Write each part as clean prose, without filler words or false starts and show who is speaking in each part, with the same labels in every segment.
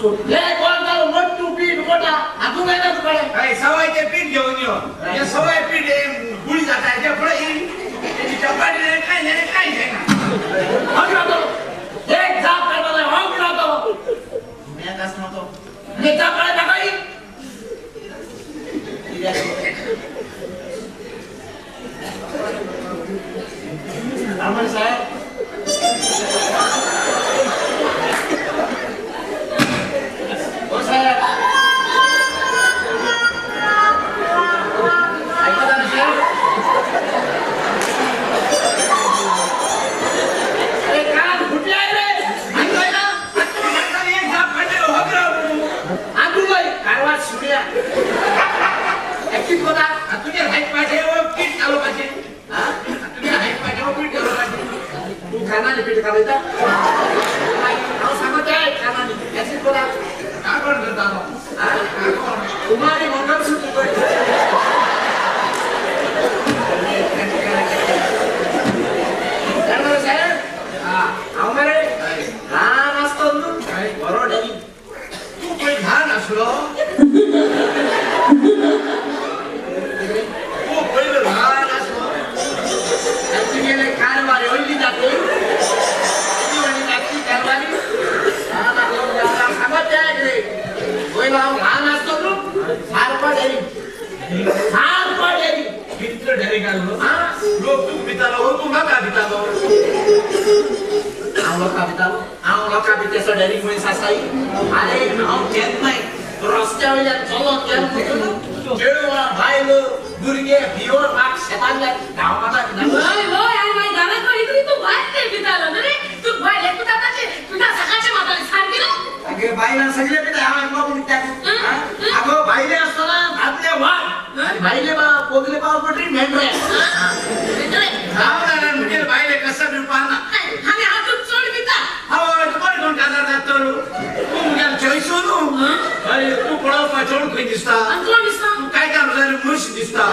Speaker 1: सोड ले कोण का मोठू पीठ मोठा आतून नाही ना तुकडे
Speaker 2: काय सवायचे पीठ घेऊन येऊ हे सवाय पीठ गुळी जाता जे पुढे त्याची चपाती नाही काय नाही काय नाही
Speaker 1: हम राहतो एक जाप करतो हम राहतो
Speaker 2: मी कस नव्हतो
Speaker 1: मी जाप करायला काही आम्हाला साहेब हो साहेब ऐका ना साहेब अरे कान फुटले आहे रे ऐकतोय ना
Speaker 2: माणसाने एक जाप काढले हगराव
Speaker 1: आतू बाई कारवा सूर्या ऍक्टिव्ह होता
Speaker 2: तुझे हाईट पाहिजे व पीठ चालू पाहिजे
Speaker 1: हा
Speaker 2: तुझे हाईट पाहिजे व पीठ चालू पाहिजे
Speaker 1: तू खाना पीठ खायचा अहो सांगत आहे खाना ऍक्टिव्ह होता
Speaker 2: काय कोण करता
Speaker 1: तुम्हारी मंगलसूत्र साहेब आम्हाला लहान असतो बरोबर
Speaker 2: तू काही लहान असलो तू पहिलं लहान असलो
Speaker 1: गेले कारवारी ओढली जाते कारवारी सांगत आहे लहान असतो तू सारपा डेरी सारपा डेरी
Speaker 2: किती ढेरी काढलो लोक तू पितालो हो तू नका पितालो
Speaker 1: आव का बितेसो डेरी मुळे सासाई अरे नाव घेत नाही रस्त्यावर चलो जेडवा बायल गुरगे बियोर माग शेतांना गावाचा
Speaker 3: होय होय आणि माझी गाना कळीतरी तू वाट ते पिताला ना रे तू बाय लेकू दाताचे तुझ्या सकाळच्या माताला सारखी ना
Speaker 1: अगे बाईला सगळे पिता आम्हाला बघून त्या अगो बाईले असतो ना भातले वाट आणि बाईले बा पोगले पाव पटरी मेंढरे
Speaker 2: गावदारान म्हणजे बायले कसं बी पाहना
Speaker 3: आणि हातून चढ पिता
Speaker 2: हवा तुम्हाला कोण काजार जातो तू मुलाला चॉईस हो अरे तू पळाव पाचोड काही दिसता
Speaker 3: आणि कोण दिसता
Speaker 2: तू काय काम झालं मुश दिसता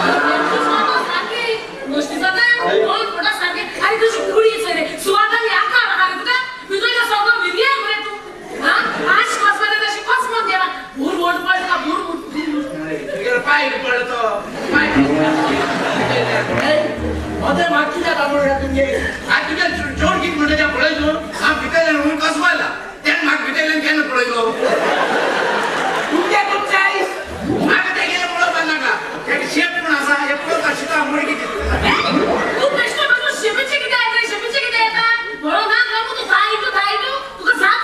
Speaker 3: गोष्टी जाता बोल पोटा सारखे आणि तुझी कुडीच रे सुवादाली आकार आला तुझा मी तुझ्या सोबत विलिया रे तू हा आज कसमध्ये तशी कस मग गेला भूर वोट पड का भूर
Speaker 2: तुझ्या पाय पडतो पाय
Speaker 1: मध्ये मागच्या तांदूळ तुम्ही
Speaker 2: आज तुझ्या जोड किती म्हणजे त्या पळायचो हा पिकायला म्हणून कसवायला त्यान माग पिकायला केलं पळायचो
Speaker 1: तुमच्या आई
Speaker 2: माग ते गेलं पळत बांधला का एक शेप पण असा एक पळत अशी तर मुडकी
Speaker 3: तू प्रश्न करू शेपचे किती आहेत रे शेपचे किती आहेत म्हणून ना नको तू थाई तू का साथ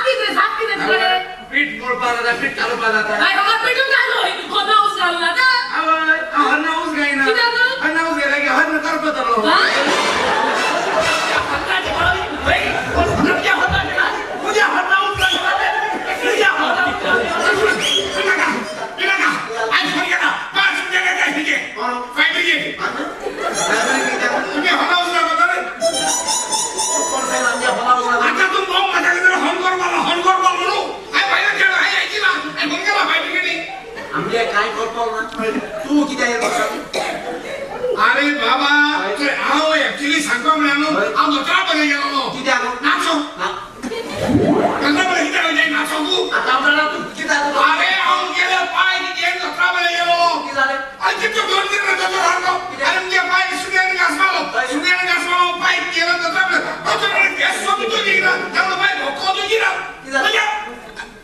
Speaker 3: की रे तुकडे
Speaker 2: पीठ मोड पाला पीठ चालू पाला
Speaker 3: काय बाबा पेटून घालो तू कोणा उस घालू आता
Speaker 2: हरण हाऊस गाई ना हरण हाऊस गेला की हरण करतो तर
Speaker 1: काय करतो ना तू किती आहे
Speaker 2: अरे बाबा आओ ऍक्च्युली सांगतो म्हणून आ मकरा बने गेलो
Speaker 1: किती आलो
Speaker 2: नाचो कंदा बने किती नाचो तू
Speaker 1: आता आपल्याला तू किती आलो
Speaker 2: अरे आऊन गेले पाय किती मकरा बने गेलो
Speaker 1: किती झाले
Speaker 2: आणि ते दोन तीन रथ राहतो आणि म्हणजे पाय सुनेने घासमालो पाय केलं तर गॅस सोबतो गेला त्यामुळे पाय भोको तो गेला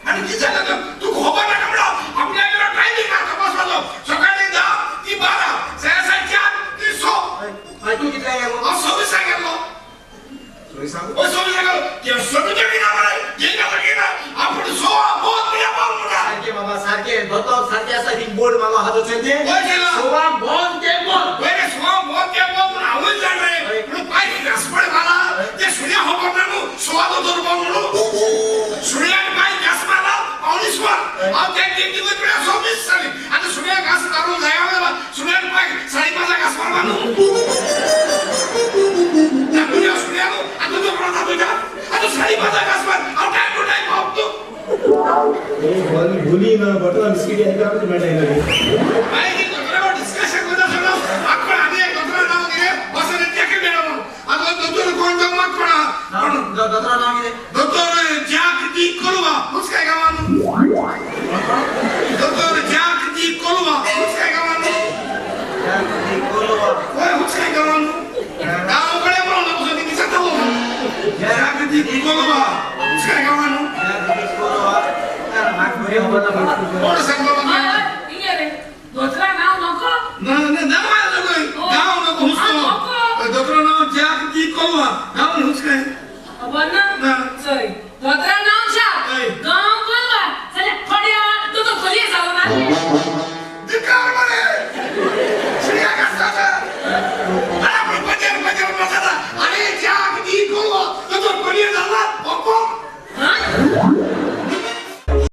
Speaker 2: आणि किती झालं तू खोबा ना कमडा आपल्याला ड्रायव्हिंग करता बसलो सकाळी 10 ती 12 सकाळी 4 ती 6
Speaker 1: तू किती आहे
Speaker 2: आ 26 सांगितलं ओ 26 सांगितलं ते 26 च्या नावाला जे नाव गेला आपण 16 बहुत बढिया बोल मुला
Speaker 1: सारखे बाबा सारखे भतो सारखे असा ही बोर्ड मला हात होते
Speaker 2: होय केला
Speaker 1: सोवा बोल ते बोल
Speaker 2: वेरे 16 बहुत ते बोल म्हणून आवाज जाण रे म्हणून पाय घासपड मला ते सूर्या हो म्हणून 16 तो दूर बोल म्हणून सूर्या पाय घासमाला पावली स्वर आ ते दिवस पुढे 26 साली आता सूर्या घास करून जायला सूर्या पाय 5.5 घास मारવાનો त्या सूर्यानो आता तो प्रथा तुझा आता 5.5 घास मार आ काय कुठे पावतो
Speaker 4: भूली ना बटन बिस्किट आहे का तुम्ही भेटायला
Speaker 2: काय की तुला डिस्कशन होता सगळं आपण आधी एक दुसरा नाव दिले बसने त्याके देणं आता दुसरं कोण जमत पडा
Speaker 1: दत्रा नाव घे
Speaker 2: डॉक्टर जागृती करू बा मुझ काय गावानं
Speaker 4: खबर ना पडतो.
Speaker 2: कोण सांगतो
Speaker 3: हा, इंगे रे. धोत्रा नाव नको.
Speaker 2: नाव गाव नको हुसको दोतरो नाव जाक की कोवा गाव हुसके
Speaker 3: खबर ना? सॉरी. धोत्रा नाव छा. गाव बोलवा. चला, फड्या. तू तो खोली झाला ना.
Speaker 2: धिक्कार